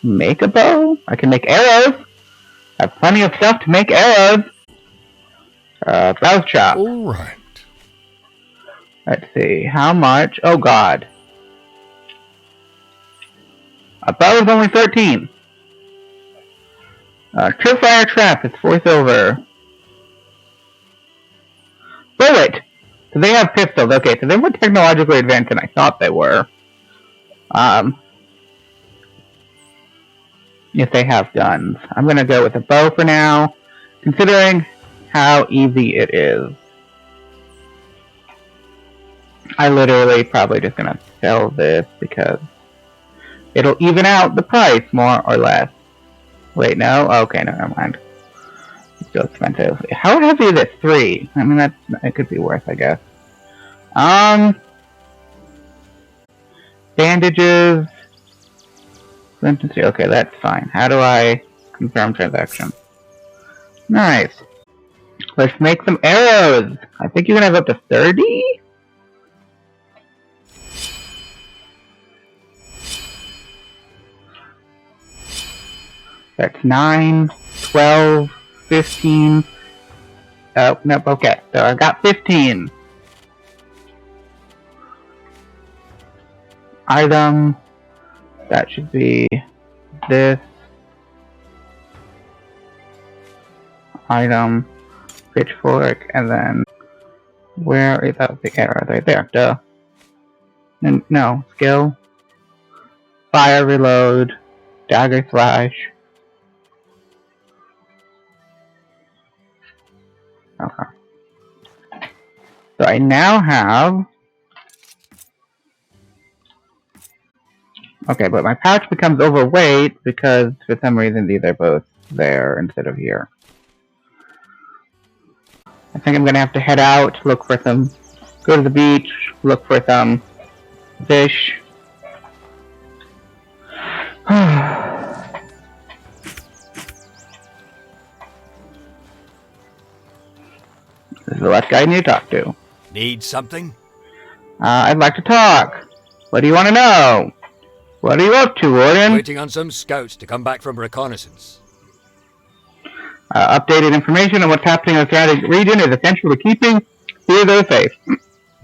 A: make a bow? I can make arrows. I have plenty of stuff to make arrows. Bow chop.
J: Alright.
A: Let's see, how much? Oh god. A bow is only 13. Tripwire trap is 4 silver. Bullet! So they have pistols. Okay, so they're more technologically advanced than I thought they were. If they have guns. I'm gonna go with a bow for now, considering how easy it is. I literally probably just gonna sell this because it'll even out the price more or less. Wait, no? Okay, no, never mind. It's still expensive. How heavy is it? 3? I mean, it could be worth, I guess. Bandages. Okay, that's fine. How do I confirm transaction? Nice. Let's make some arrows. I think you can have up to 30? That's 9, 12, 15. Oh, nope, okay. So I got 15. Item. That should be this. Item. Pitchfork. And then where is that? The arrow right there. Duh. No. Skill. Fire reload. Dagger slash. Okay. So I now have... Okay, but my pouch becomes overweight because for some reason these are both there instead of here. I think I'm gonna have to head out, look for some... Go to the beach, look for some fish. This is the last guy I need to talk to.
D: Need something?
A: I'd like to talk. What do you want to know? What are you up to, Warden?
K: Waiting on some scouts to come back from reconnaissance.
A: Updated information on what's happening in the surrounding region is essential to keeping Theodore safe.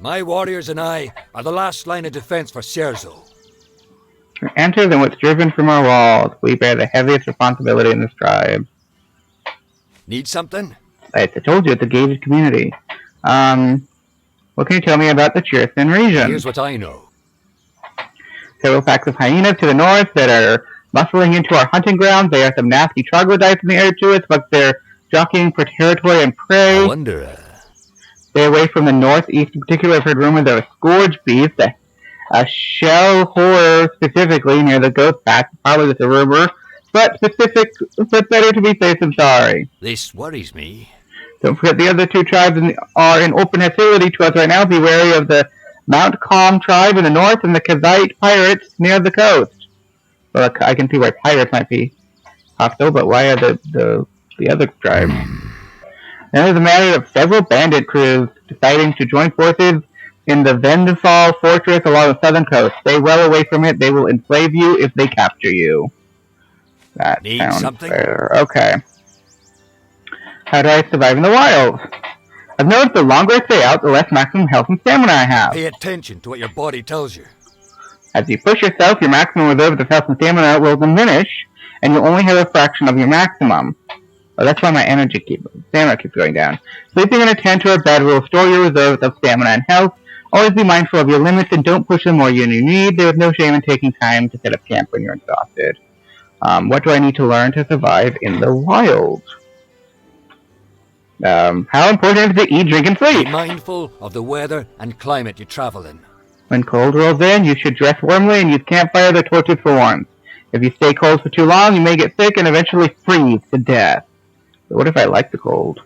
K: My warriors and I are the last line of defense for Scherzo.
A: Enter than what's driven from our walls. We bear the heaviest responsibility in this tribe.
K: Need something?
A: I told you, it's a gated community. What What can you tell me about the Chirson region?
K: Here's what I know.
A: Several packs of hyenas to the north that are bustling into our hunting grounds. There are some nasty troglodytes in the area to us, but they're jockeying for territory and prey.
K: I wonder,
A: Stay away from the northeast in particular. I've heard rumors of a scourge beast, a shell horror specifically near the ghost pack. Probably just a rumor, but better to be safe than sorry.
K: this worries me.
A: Don't forget the other two tribes are in open hostility to us right now. Be wary of the Mount Calm tribe in the north and the Kazite pirates near the coast. Well, I can see why pirates might be hostile, but why are the other tribes? Now there's a matter of several bandit crews deciding to join forces in the Vendfall fortress along the southern coast. Stay well away from it. They will enslave you if they capture you. That
K: Need
A: sounds
K: something?
A: fair. Okay. How do I survive in the wild? I've noticed the longer I stay out, the less maximum health and stamina I have.
K: Pay attention to what your body tells you.
A: As you push yourself, your maximum reserve of health and stamina will diminish, and you'll only have a fraction of your maximum. Oh, that's why my stamina keeps going down. Sleeping in a tent or a bed will restore your reserves of stamina and health. Always be mindful of your limits and don't push them more than you need. There is no shame in taking time to set up camp when you're exhausted. What do I need to learn to survive in the wild? How important is it to eat, drink, and sleep?
K: Be mindful of the weather and climate you travel in.
A: When cold rolls in, you should dress warmly and use campfires or torches for warmth. If you stay cold for too long, you may get sick and eventually freeze to death. But what if I like the cold?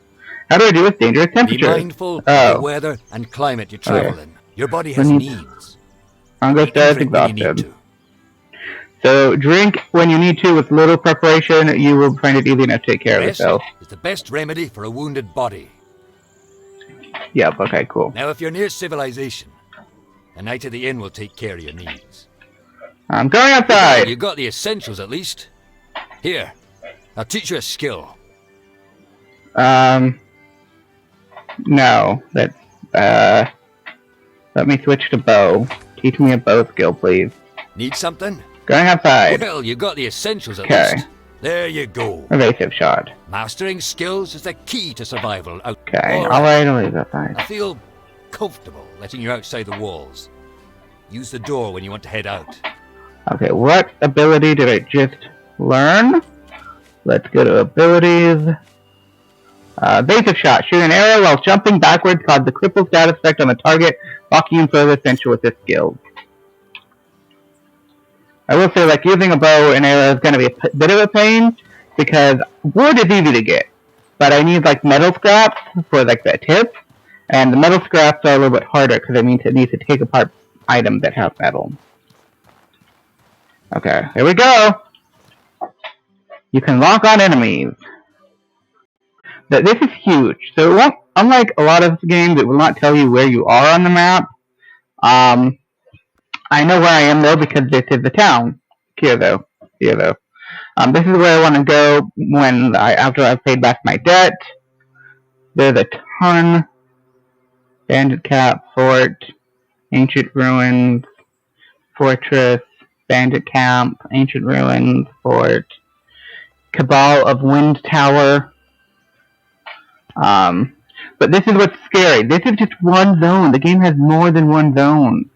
A: How do I deal with dangerous temperatures?
K: Be mindful of the weather and climate you travel in. Your body has needs.
A: Hunger status exhausted. So drink when you need to with little preparation. You will find it easy enough to take care of yourself.
K: Is the best remedy for a wounded body.
A: Yep, okay, cool.
K: Now if you're near civilization, a night at the inn will take care of your needs.
A: I'm going outside!
K: You got the essentials at least. Here, I'll teach you a skill.
A: No. That's, let me switch to bow. Teach me a bow skill, please.
K: Need something?
A: Going outside.
K: Well, you got the essentials at
A: Okay.
K: least. There you go.
A: Evasive shot.
K: Mastering skills is the key to survival.
A: Okay,
K: All
A: alright, I'll leave that fine.
K: I feel comfortable letting you outside the walls. Use the door when you want to head out.
A: Okay, what ability did I just learn? Let's go to abilities. Evasive shot. Shoot an arrow while jumping backwards causes the cripple status effect on the target, blocking him further essential with this skill. I will say, like, using a bow and arrow is going to be a bit of a pain, because wood is easy to get, but I need, like, metal scraps for, like, the tip, and the metal scraps are a little bit harder, because it means it needs to take apart items that have metal. Okay, here we go! You can lock on enemies. This is huge, so it won't, unlike a lot of games, it will not tell you where you are on the map. I know where I am though because this is the town. Here though. This is where I want to go after I've paid back my debt. There's a ton. Bandit Cap, Fort, Ancient Ruins, Fortress, Bandit Camp, Ancient Ruins, Fort, Cabal of Wind Tower. But this is what's scary. This is just one zone. The game has more than one zone.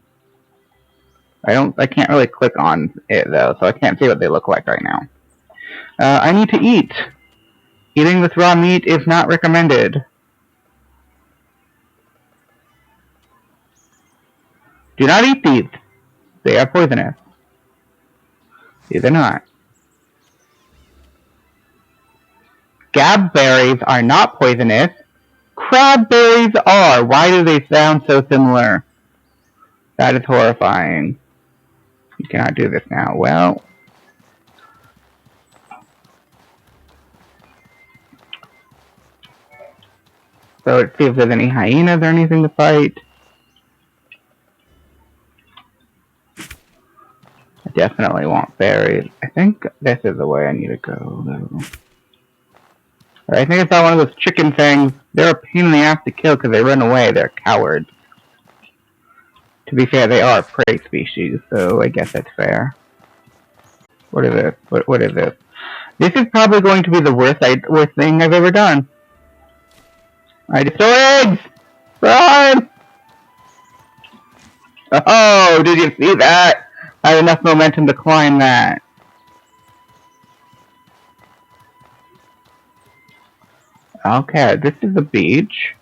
A: I can't really click on it though, so I can't see what they look like right now. I need to eat. Eating this raw meat is not recommended. Do not eat these. They are poisonous. These are not. Gabberries are not poisonous. Crabberries are. Why do they sound so similar? That is horrifying. You cannot do this now. Well. So let's see if there's any hyenas or anything to fight. I definitely want berries. I think this is the way I need to go, though. I think I saw one of those chicken things. They're a pain in the ass to kill because they run away. They're cowards. To be fair, they are a prey species, so I guess that's fair. What is this? What is this? This is probably going to be the worst thing I've ever done. I destroy eggs! Run! Oh, did you see that? I had enough momentum to climb that. Okay, this is the beach.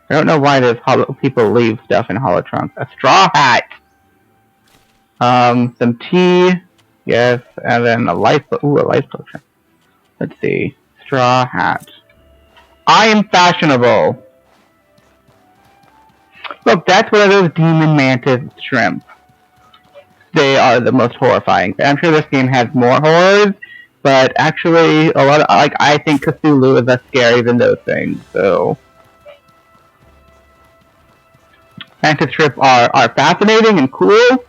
A: I don't know why there's people leave stuff in hollow trunks. A straw hat! Some tea. Yes, and then a life potion. Let's see. Straw hat. I am fashionable! Look, that's one of those demon mantis shrimp. They are the most horrifying. I'm sure this game has more horrors, but actually, a lot of, I think Cthulhu is less scary than those things, so... Mantis shrimp are fascinating and cool,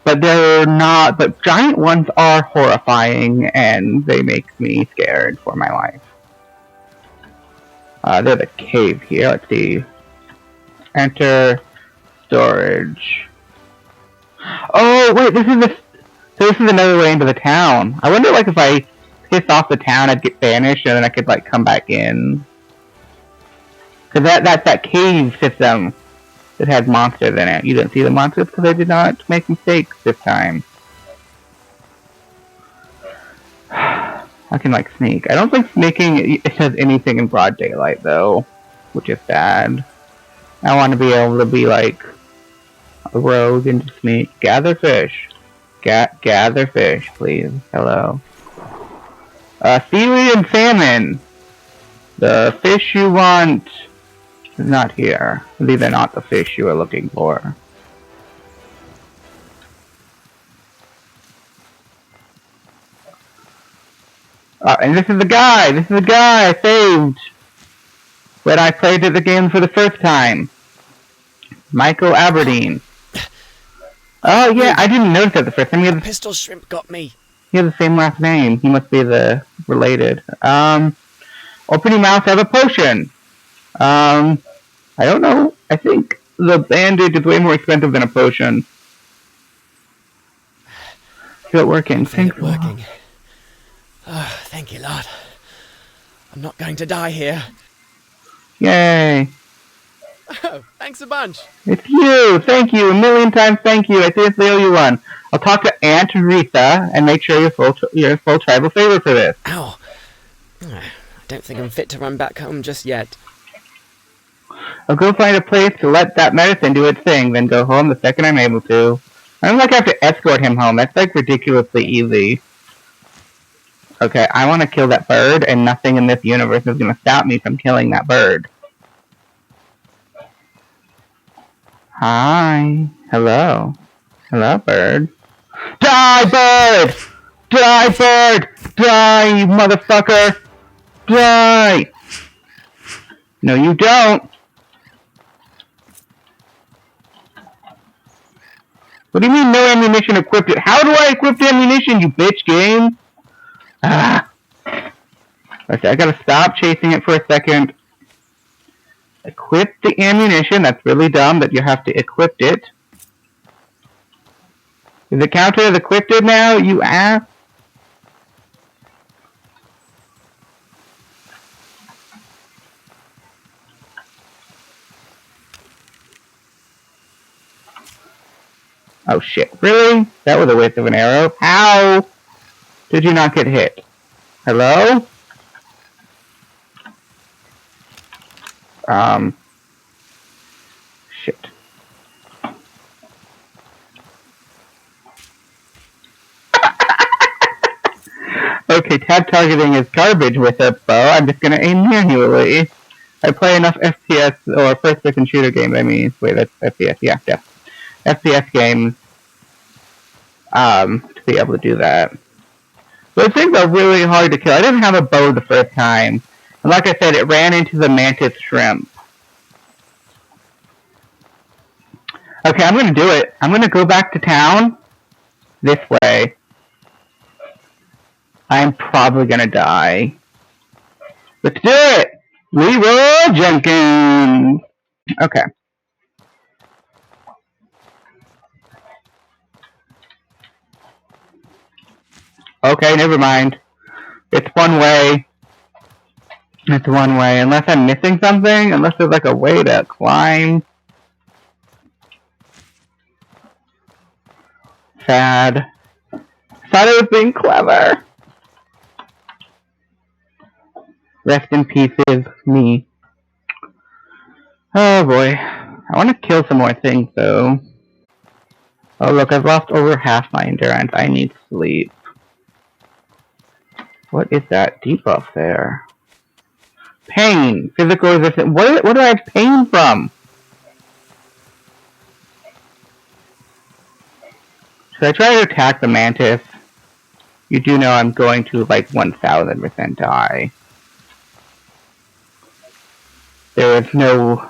A: but they're not, but giant ones are horrifying, and they make me scared for my life. There's a cave here, let's see. Enter storage. Oh, wait, this is another way into the town. I wonder, like, if I piss off the town, I'd get banished, and then I could, like, come back in. Cause that's that cave system that has monsters in it. You didn't see the monsters because I did not make mistakes this time. I can, like, sneak. I don't think sneaking it says anything in broad daylight, though, which is sad. I want to be able to be, like, a rogue and sneak. Gather fish. Gather fish, please. Hello. Seaweed and salmon. The fish you want is not here. These are not the fish you are looking for. And this is the guy! This is the guy I saved when I played the game for the first time. Michael Aberdeen. Oh yeah, I didn't notice that the first time.
L: Pistol shrimp got me.
A: He has the same last name. He must be the related. Open your mouth, have a potion. I don't know. I think the bandage is way more expensive than a potion. Is it working?
L: Thank you. Working. Oh, thank you, Lord. I'm not going to die here.
A: Yay.
L: Oh, thanks a bunch.
A: It's you! Thank you! A million times thank you! I seriously owe you one. I'll talk to Aunt Rita and make sure you're full tribal favor for this.
L: Ow. I don't think I'm fit to run back home just yet.
A: I'll go find a place to let that medicine do its thing, then go home the second I'm able to. I don't like I have to escort him home. That's like ridiculously easy. Okay, I want to kill that bird, and nothing in this universe is going to stop me from killing that bird. Hi. Hello. Hello, bird. Die, bird! Die, bird! Die, you motherfucker! Die! No, you don't! What do you mean no ammunition equipped? How do I equip the ammunition, you bitch game? Ah. Okay, I gotta stop chasing it for a second. Equip the ammunition. That's really dumb that you have to equip it. Is the counter as equipped now, you ass? Oh shit, really? That was a waste of an arrow. How did you not get hit? Hello? Shit. Okay, tab targeting is garbage with a bow. I'm just gonna aim manually. I play enough FPS, or first-person shooter games, I mean. Wait, that's FPS, yeah. FPS games, to be able to do that. Those things are really hard to kill. I didn't have a bow the first time. And like I said, it ran into the mantis shrimp. Okay, I'm gonna do it. I'm gonna go back to town this way. I'm probably gonna die. Let's do it! Leroy Jenkins! Okay. Okay, never mind. It's one way. It's one way, unless I'm missing something, unless there's like a way to climb. Sad. Thought it was being clever. Rest in pieces, me. Oh boy. I want to kill some more things though. Oh look, I've lost over half my endurance. I need sleep. What is that debuff there? Pain. Physical resistance. What do I have pain from? Should I try to attack the mantis? You do know I'm going to like 1000% die. There is no...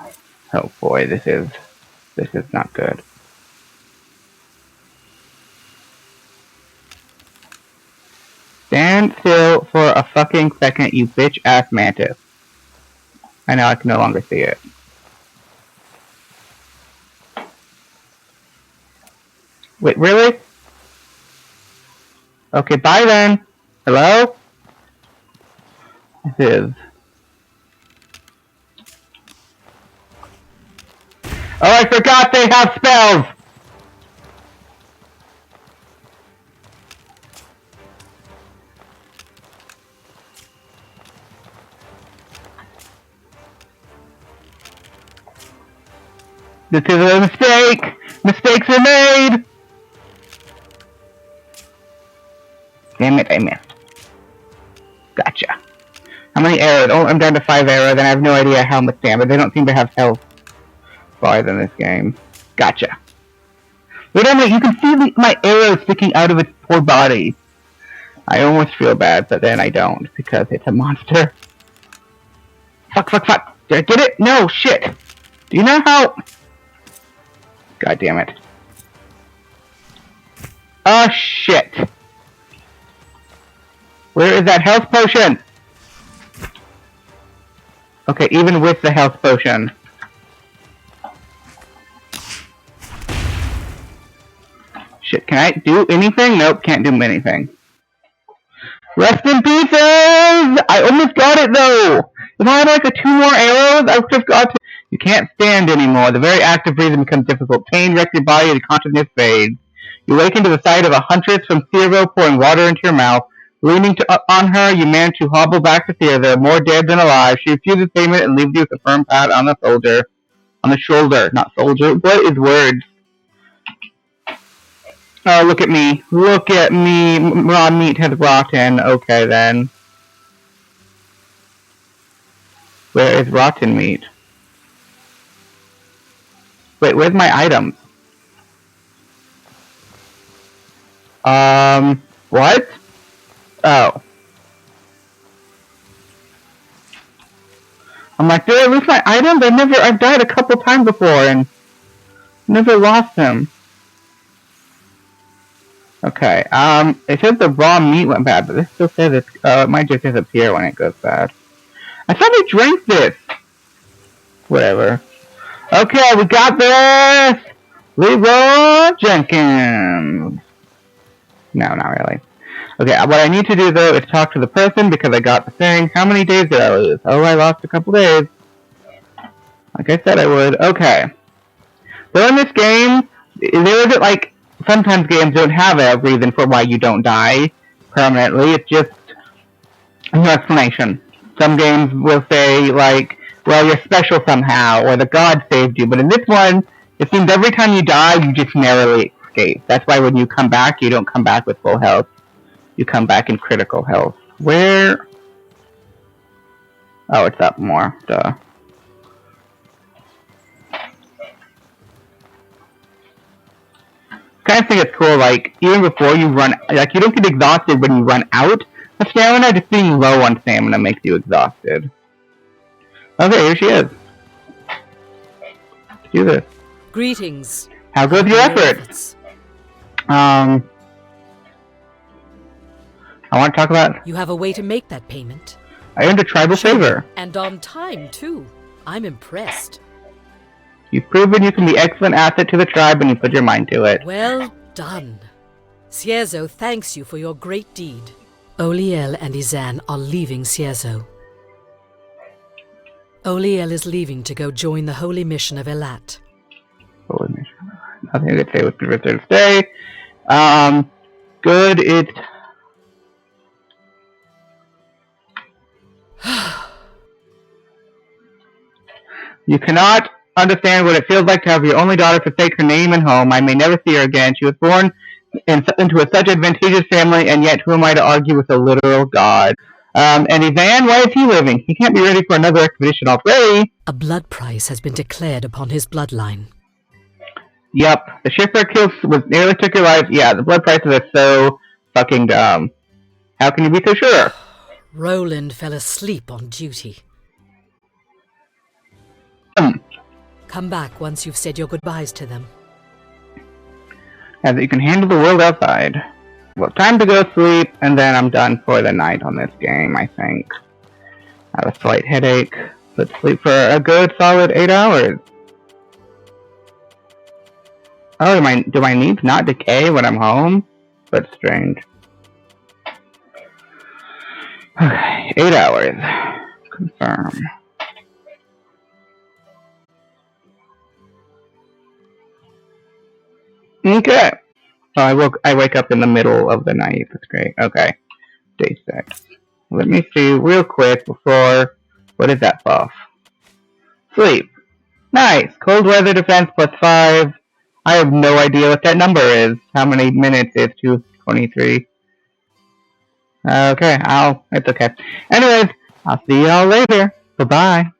A: Oh boy, this is not good. Stand still for a fucking second, you bitch-ass mantis. I know I can no longer see it. Wait, really? Okay, bye then. Hello? This is... Oh, I forgot they have spells! This is a mistake! Mistakes are made! Damn it, I missed. Gotcha. How many arrows? Oh, I'm down to 5 arrows, and I have no idea how much damage. They don't seem to have health bars in this game. Gotcha. Wait a minute, you can see my arrow sticking out of its poor body. I almost feel bad, but then I don't, because it's a monster. Fuck, fuck, fuck. Did I get it? No, shit. Do you know how... God damn it. Oh, shit. Where is that health potion? Okay, even with the health potion. Shit, can I do anything? Nope, can't do anything. Rest in pieces! I almost got it though! If I had like 2 more arrows, I would have got to... You can't stand anymore. The very act of breathing becomes difficult. Pain wrecks your body and consciousness fades. You awaken to the sight of a huntress from Thierville pouring water into your mouth. Leaning on her, you manage to hobble back to Thierville, more dead than alive. She refuses payment and leaves you with a firm pat on the shoulder. On the shoulder, not soldier. What is words? Oh, look at me. Look at me. Raw meat has rotten. Okay, then. Where is rotten meat? Wait, where's my items? What? Oh. I'm like, did I lose my items? I've died a couple times before and never lost them. Okay, it says the raw meat went bad, but this still says it might just disappear when it goes bad. I thought we drank this! Whatever. Okay, we got this! Leroy Jenkins! No, not really. Okay, what I need to do though is talk to the person because I got the thing. How many days did I lose? Oh, I lost a couple days. Like I said I would. Okay. So in this game, there isn't like, sometimes games don't have a reason for why you don't die permanently. It's just no explanation. Some games will say like, well, you're special somehow, or the god saved you. But in this one, it seems every time you die, you just narrowly escape. That's why when you come back, you don't come back with full health. You come back in critical health. Where? Oh, it's up more. Duh. I kind of think it's cool, like, even before you run, like, you don't get exhausted when you run out of stamina, just being low on stamina makes you exhausted. Okay, here she is. Let's do this.
F: Greetings.
A: How goes your efforts? I want to talk about...
F: You have a way to make that payment.
A: I earned a tribal favor.
F: And on time, too. I'm impressed.
A: You've proven you can be excellent asset to the tribe when you put your mind to it.
F: Well done. Cierzo thanks you for your great deed. Oliel and Izan are leaving Cierzo. Oliel is leaving to go join the holy mission of Elat.
A: Holy mission. Nothing to say with the stay. Good. You cannot understand what it feels like to have your only daughter forsake her name and home. I may never see her again. She was born into such advantageous family, and yet who am I to argue with a literal god? And Ivan, why is he living? He can't be ready for another expedition already.
F: A blood price has been declared upon his bloodline.
A: Yep, the shipwreck nearly took your life. Yeah, the blood prices are so fucking dumb. How can you be so sure?
F: Roland fell asleep on duty. Come back once you've said your goodbyes to them.
A: Now that you can handle the world outside. Well, time to go sleep, and then I'm done for the night on this game, I think. I have a slight headache. Let's sleep for a good solid 8 hours. Oh, do my needs not decay when I'm home? That's strange. Okay, 8 hours. Confirm. Okay. Oh, I wake up in the middle of the night. That's great. Okay. Day 6. Let me see real quick before... What is that buff? Sleep. Nice. Cold weather defense +5. I have no idea what that number is. How many minutes is 223? Okay, it's okay. Anyways, I'll see y'all later. Bye-bye.